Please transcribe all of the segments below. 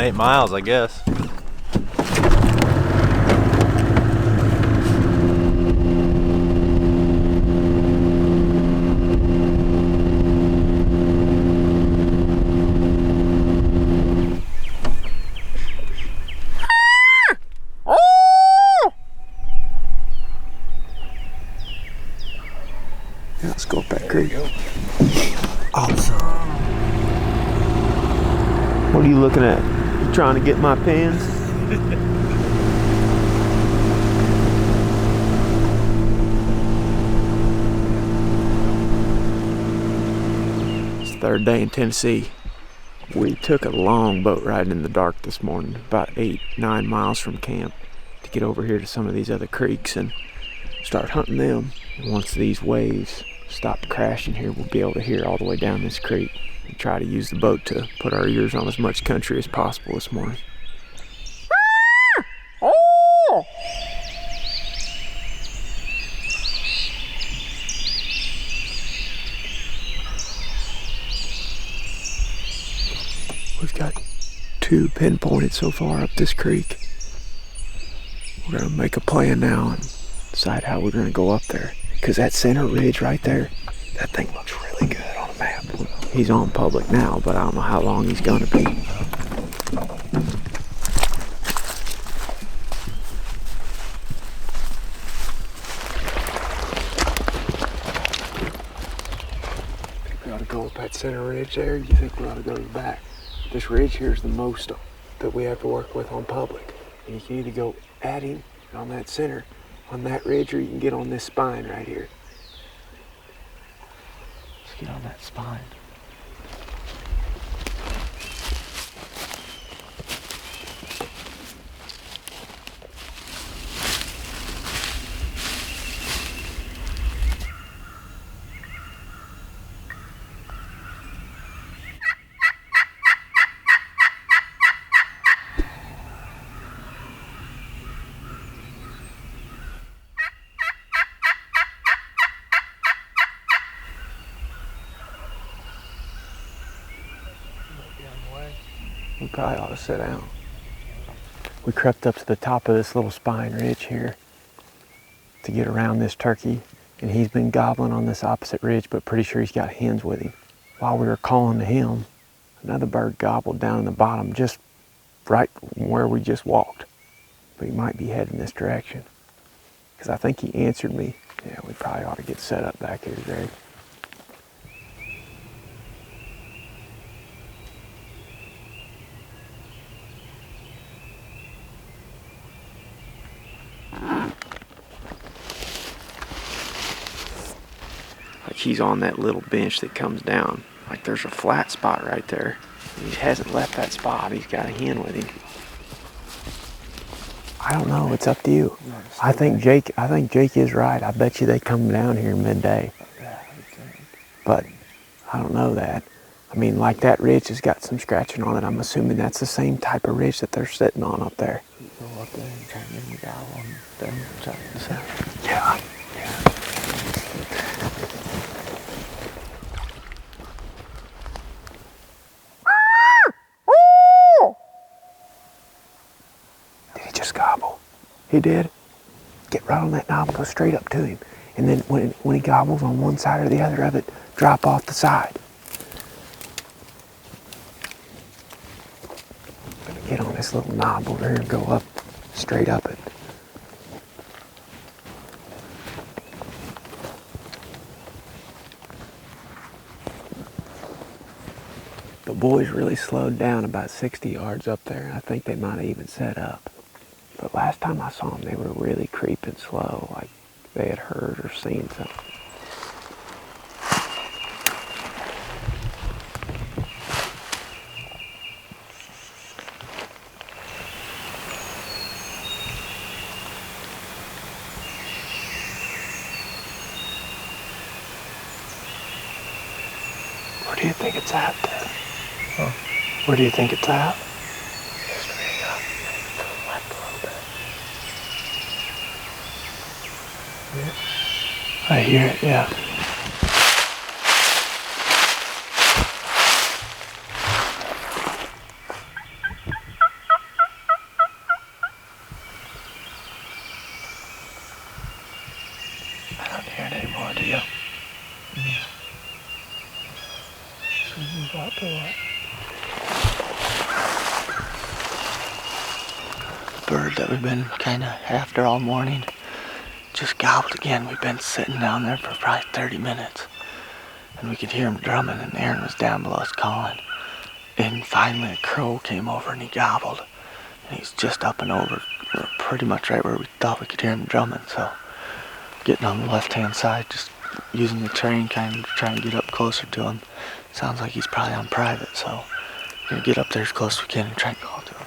8 miles, I guess. Let's go up that creek. Awesome. What are you looking at? You trying to get my pins? It's the third day in Tennessee. We took a long boat ride in the dark this morning, about 8-9 miles from camp, to get over here to some of these other creeks and start hunting them. And once these waves stop crashing here, we'll be able to hear all the way down this creek and try to use the boat to put our ears on as much country as possible this morning. We've got 2 pinpointed so far up this creek. We're gonna make a plan now and decide how we're gonna go up there. Because that center ridge right there, that thing looks really good on a map. He's on public now, but I don't know how long he's gonna be. Think we ought to go up that center ridge there? You think we ought to go to the back? This ridge here is the most that we have to work with on public. And you can either go at him on that center, on that ridge, or you can get on this spine right here. Let's get on that spine. We probably ought to sit down. We crept up to the top of this little spine ridge here to get around this turkey, and he's been gobbling on this opposite ridge, but pretty sure he's got hens with him. While we were calling to him, another bird gobbled down in the bottom, just right where we just walked. But he might be heading this direction, because I think he answered me. Yeah, we probably ought to get set up back here, Greg. Like he's on that little bench that comes down. Like there's a flat spot right there. He hasn't left that spot. He's got a hen with him. I don't know. It's up to you. I think Jake is right. I bet you they come down here midday. But I don't know that. I mean, like that ridge has got some scratching on it. I'm assuming that's the same type of ridge that they're sitting on up there. Go up there and try to get him to gobble on them. Yeah. Did he just gobble? He did? Get right on that knob and go straight up to him. And then when he gobbles on one side or the other of it, drop off the side. I'm gonna get on this little knob over here and go up, straight up it. The boys really slowed down about 60 yards up there. I think they might have even set up. But last time I saw them, they were really creeping slow, like they had heard or seen something. Where do you think it's at, Ted? Huh? Where do you think it's at? I hear it, yeah. not hear it anymore, do you? Yeah. Should we move up or what? The bird that we've been kind of after all morning just gobbled again. We've been sitting down there for probably 30 minutes. And we could hear him drumming, and Aaron was down below us calling. And finally a crow came over and he gobbled. And he's just up and over, pretty much right where we thought we could hear him drumming. So getting on the left-hand side, just using the terrain kind of to try and get up closer to him. Sounds like he's probably on private, so we're gonna get up there as close as we can and try and call to him.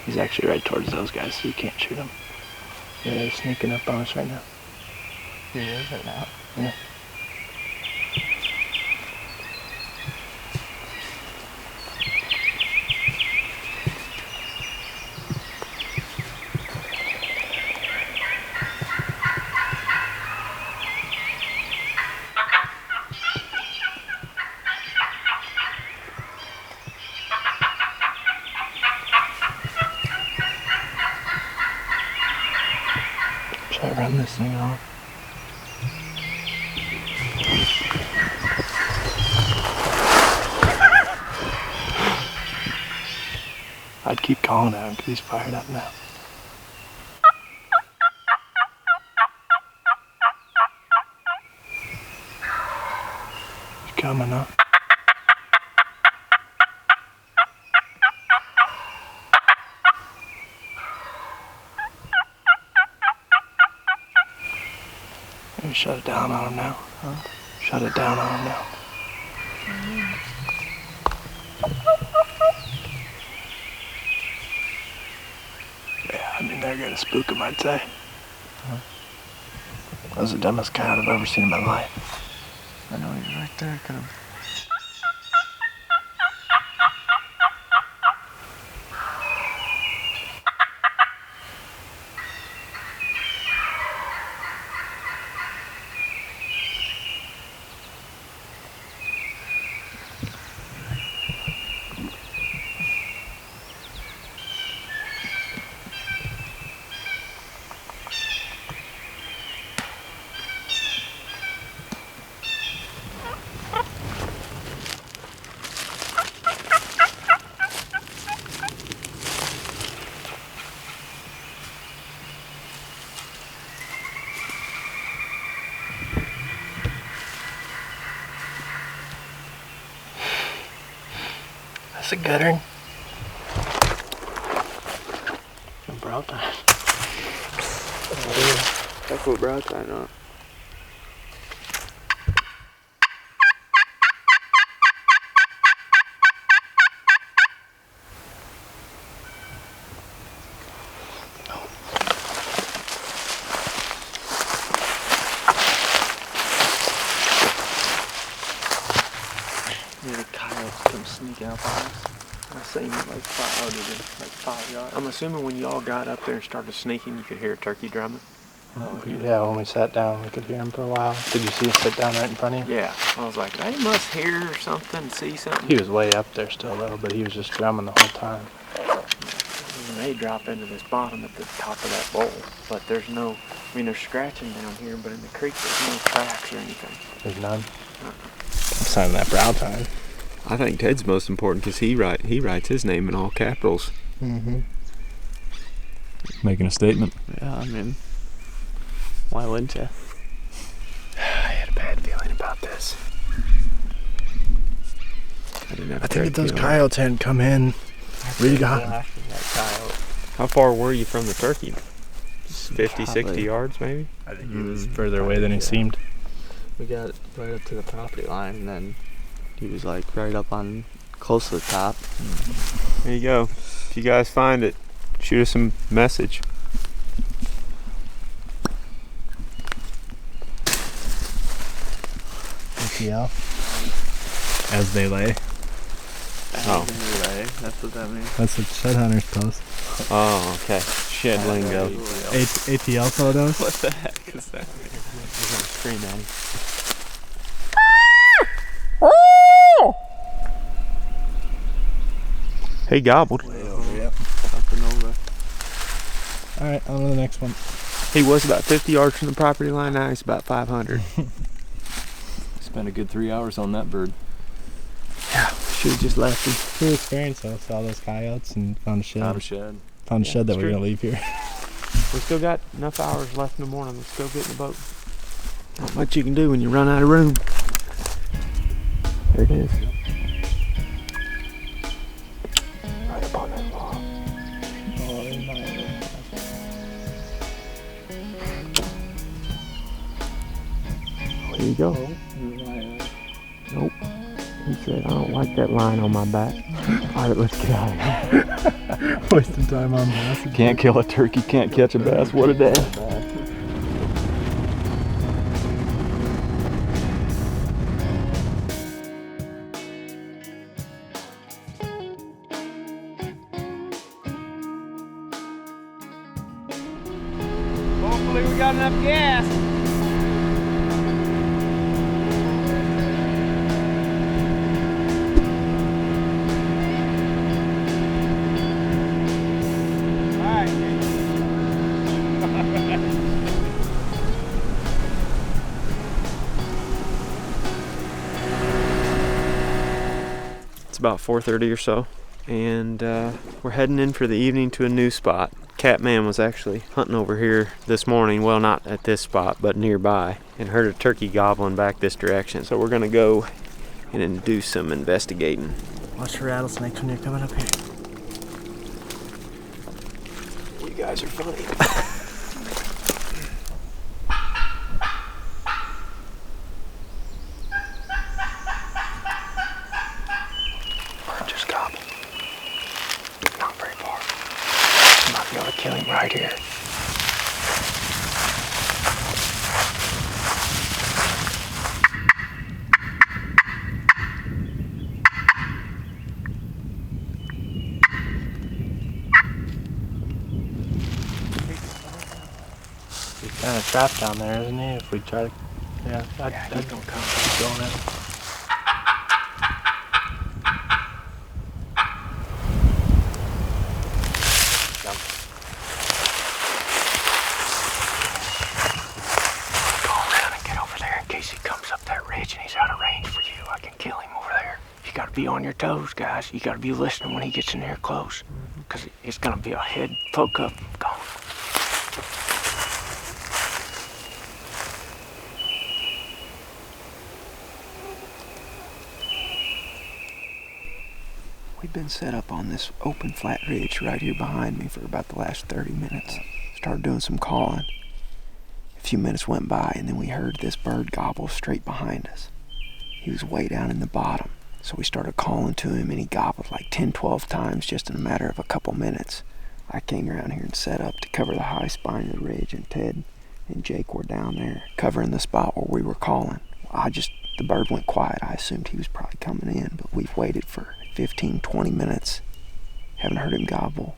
He's actually right towards those guys, so you can't shoot him. Yeah, he's sneaking up on us right now. He is right now. Yeah. Should I run this thing off? I'd keep calling at him because he's fired up now. He's coming up. Maybe shut it down on him now. Huh? Shut it down on him now. Yeah, I mean, they're gonna spook him, I'd say. Huh? That was the dumbest coyote I've ever seen in my life. I know, he's right there. Could have. That's a good one. Brow tine. I put brow tine on. Yeah, the coyotes come sneaking up on us. I seen him like 5 yards. I'm assuming when you all got up there and started sneaking, you could hear a turkey drumming. Oh, yeah, when we sat down, we could hear him for a while. Did you see us sit down right in front of you? Yeah, I was like, they must hear something, see something. He was way up there still, though, but he was just drumming the whole time. And they drop into this bottom at the top of that bowl, but there's no, I mean, they're scratching down here, but in the creek there's no tracks or anything. There's none. I'm signing that brow tine. I think Ted's most important because he writes his name in all capitals. Mm-hmm. Making a statement. Yeah, I mean, why wouldn't you? I had a bad feeling about this. I didn't have a I think great if those feeling. coyotes hadn't come in, we'd got him. How far were you from the turkey? 50, 60 Probably. yards maybe? I think he was further away than he seemed. We got right up to the property line, and then he was like right up on close to the top. There you go. If you guys find it, shoot us a message. ATL. As they lay. Oh. Anyway, that's what that means. That's what shed hunters post. Oh, okay. Shed lingo. ATL photos. What the heck is that? We're gonna scream at him. He gobbled. Way over, yep. Up and over. Alright, on to the next one. He was about 50 yards from the property line. Now he's about 500. Spent a good 3 hours on that bird. Should have just left him. Cool experience though. Saw those coyotes and found a shed. Found a shed. Found a shed that it's we're true. gonna leave here. We still got enough hours left in the morning. Let's go get in the boat. Not much you can do when you run out of room. There it is. Right up on that log. There you go. Nope. He said, I don't like that line on my back. All right, let's get out of here. Wasting time on bass. Can't kill a turkey, can't catch a bass. What a day. Hopefully we got enough gas. It's about 4:30 or so, and we're heading in for the evening to a new spot. Catman was actually hunting over here this morning, well, not at this spot, but nearby, and heard a turkey gobbling back this direction. So we're gonna go in and do some investigating. Watch for rattlesnakes when you're coming up here. You guys are funny. Bird just gobbled. Not very far. Might be able to kill him right here. He's kind of trapped down there, isn't he? If we try to, yeah, I'd don't come. keep going in. Go around and get over there in case he comes up that ridge and he's out of range for you. I can kill him over there. You gotta be on your toes, guys. You gotta be listening when he gets in there close. Because it's gonna be a head poke up. Gone. We've been set up on this open flat ridge right here behind me for about the last 30 minutes. Started doing some calling. A few minutes went by and then we heard this bird gobble straight behind us. He was way down in the bottom. So we started calling to him and he gobbled like 10, 12 times just in a matter of a couple minutes. I came around here and set up to cover the high spine of the ridge, and Ted and Jake were down there covering the spot where we were calling. The bird went quiet. I assumed he was probably coming in, but we've waited for 15, 20 minutes. Haven't heard him gobble,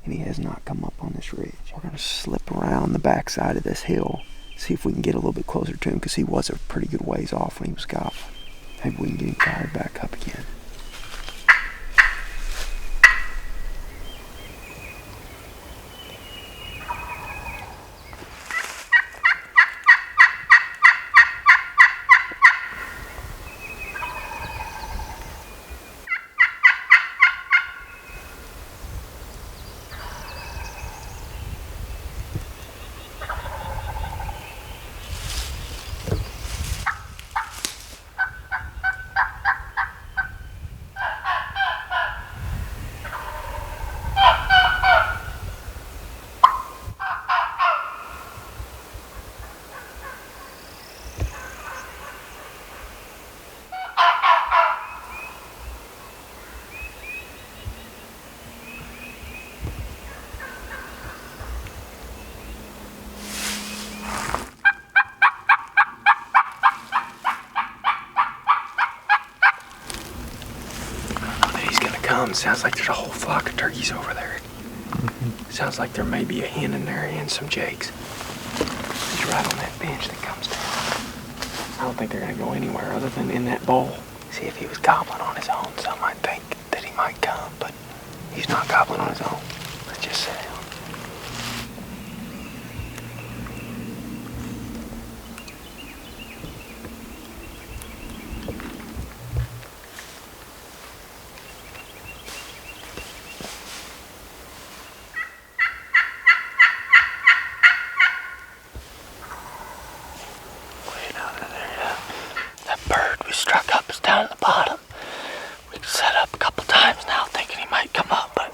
and he has not come up on this ridge. We're gonna slip around the backside of this hill, see if we can get a little bit closer to him, because he was a pretty good ways off when he was gobbling. Maybe we can get him fired back up again. Sounds like there's a whole flock of turkeys over there. Sounds like there may be a hen in there and some jakes. He's right on that bench that comes down. I don't think they're gonna go anywhere other than in that bowl. See, if he was gobbling on his own, some might think that he might come, but he's not gobbling on his own. Let's just sit down. Struck up is down at the bottom. We've set up a couple times now thinking he might come up, but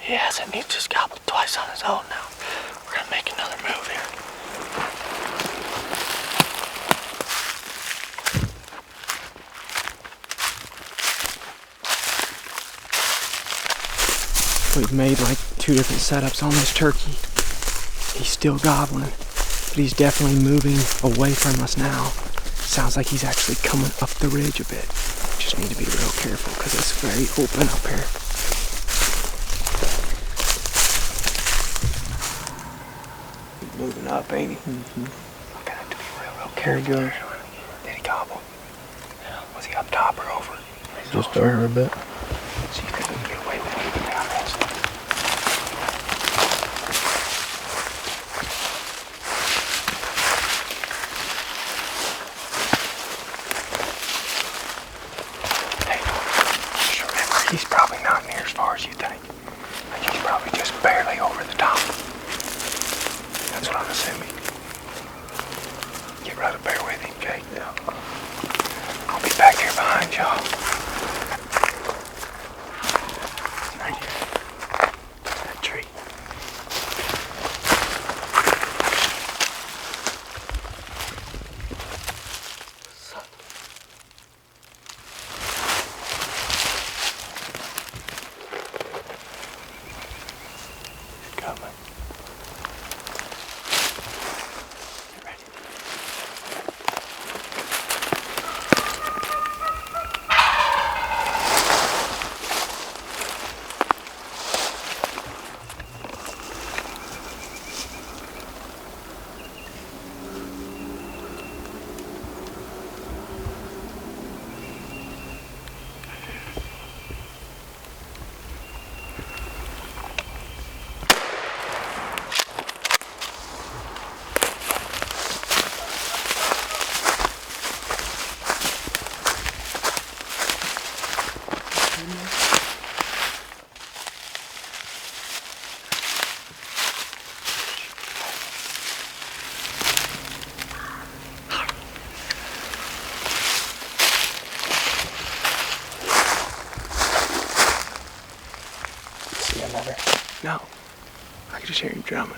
he hasn't. He just gobbled twice on his own now. We're gonna make another move here. We've made like 2 different setups on this turkey. He's still gobbling, but he's definitely moving away from us now. Sounds like he's actually coming up the ridge a bit. Just need to be real careful because it's very open up here. He's moving up, ain't he? I'm gonna have to be real careful. There. Did he gobble? Yeah. Was he up top or over? Just over a bit. See if we can get away with moving down this. He's probably not near as far as you think. Like he's probably just barely over the top. That's what I'm assuming. Get right up there with him, Jake. Yeah. I'll be back here behind y'all. Right here. That tree. No. I could just hear him drumming.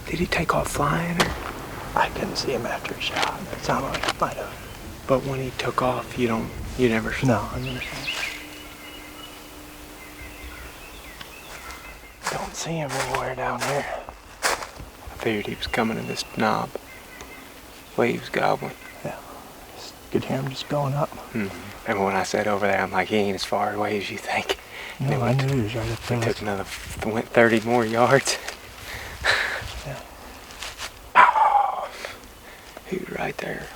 Did he take off flying or? I couldn't see him after he shot. It sounded like he might have. But when he took off, you never. No, I never saw him. Don't see him anywhere down there. I figured he was coming to this knob. The way he was gobbling. Yeah. Just could hear him just going up. And when I said over there, I'm like, he ain't as far away as you think. No, I knew he was right up there. Went 30 more yards. Yeah. Oh, he was right there.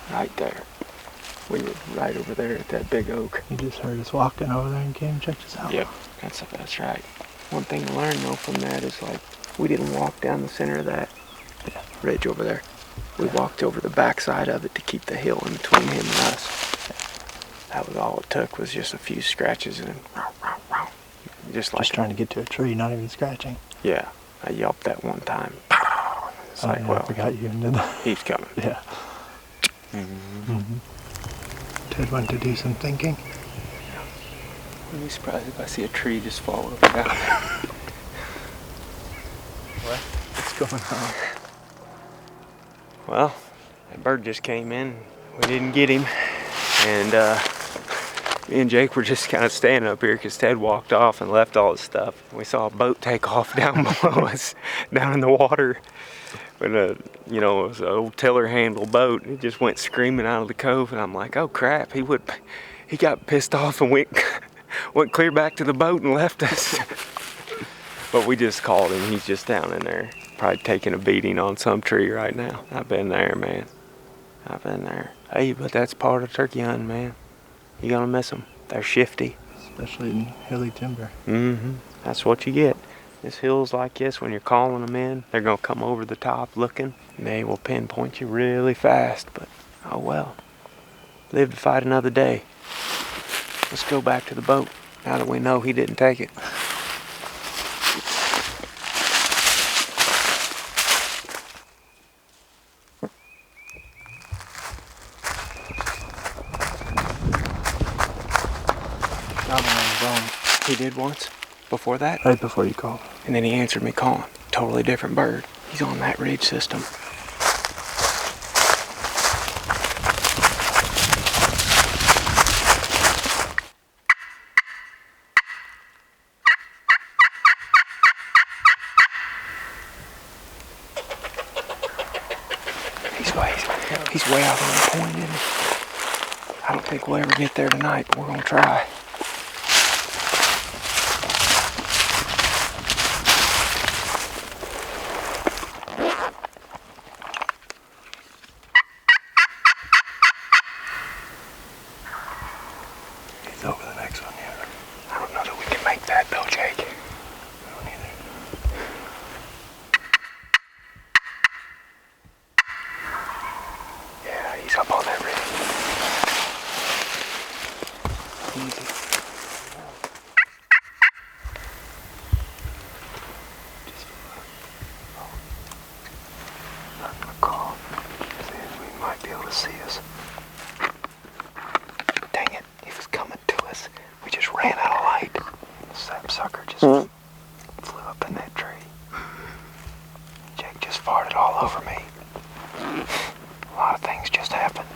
We were right over there at that big oak. He just heard us walking over there and came and checked us out. Yep, that's right. One thing to learn though from that is like, we didn't walk down the center of that ridge over there. We walked over the backside of it to keep the hill in between him and us. That was all it took, was just a few scratches and just trying to get to a tree, not even scratching. Yeah, I yelped that one time. It's like, I forgot you did that. He's coming. Yeah. Ted went to do some thinking. Wouldn't be surprised if I see a tree just fall over down there. What's going on? Well, that bird just came in. We didn't get him. And me and Jake were just kind of standing up here because Ted walked off and left all his stuff. We saw a boat take off down below us, down in the water. But, it was an old tiller handle boat. It just went screaming out of the cove. And I'm like, oh crap, he got pissed off and went went clear back to the boat and left us. But we just called him. He's just down in there, probably taking a beating on some tree right now. I've been there, man. I've been there. Hey, but that's part of turkey hunting, man. You're gonna miss them. They're shifty. Especially in hilly timber. Mm-hmm. That's what you get. This hills like this, when you're calling them in, they're gonna come over the top looking, and they will pinpoint you really fast. But oh well. Live to fight another day. Let's go back to the boat now that we know he didn't take it. Gobbler on his own. He did once before that, Right before you called. and then he answered me calling. Totally different bird. He's on that ridge system. He's way out on the point, isn't he? I don't think we'll ever get there tonight, but we're gonna try. He's over the next one, yeah. I don't know that we can make that though, Jake. I don't either. Yeah, he's up on that ridge. Easy. I'm gonna call. We might be able to see us. Dang it, he was coming to us. We just ran out of light. The sapsucker just flew up in that tree. Jake just farted all over me. A lot of things just happened.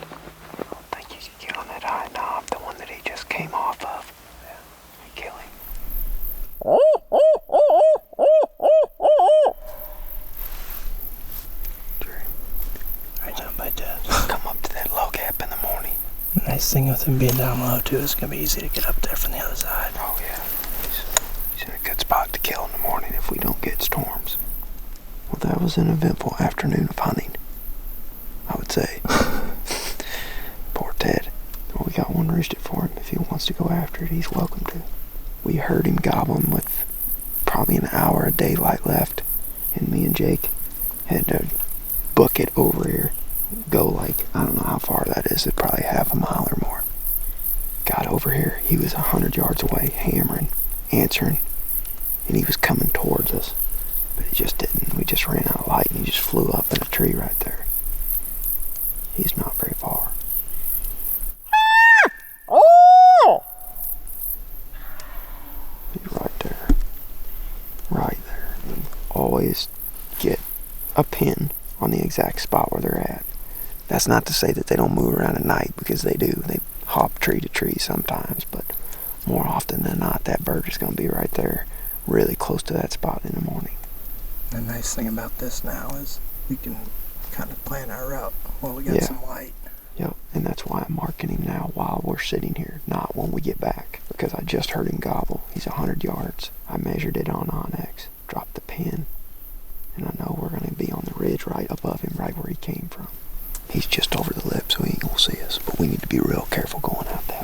I don't think you could get on that high knob, the one that he just came off of. Yeah. And kill him. Right down by Dad. Come up to that low gap in the morning. Nice thing with him being down low too, it's gonna be easy to get up there from the other side. Oh yeah. He's in a good spot to kill in the morning if we don't get storms. Well, that was an eventful afternoon of hunting, I would say. Poor Ted. Well, we got one roosted for him. If he wants to go after it, he's welcome to. We heard him gobbling with probably an hour of daylight left, and me and Jake had to book it over here. Go like, I don't know how far that is. It's probably half a mile or more. Got over here. He was 100 yards away, hammering, answering, and he was coming towards us. But he just didn't. We just ran out of light, and he just flew up in a tree right there. He's not very far. He's right there. Right there. Always get a pin on the exact spot where they're at. That's not to say that they don't move around at night, because they do. They hop tree to tree sometimes, but more often than not, that bird is going to be right there, really close to that spot in the morning. The nice thing about this now is we can kind of plan our route while we got some light. Yep, and that's why I'm marking him now while we're sitting here, not when we get back, because I just heard him gobble. He's 100 yards. I measured it on Onyx, dropped the pin, and I know we're going to be on the ridge right above him, right where he came from. He's just over the lip, so he ain't going to see us, but we need to be real careful going out there.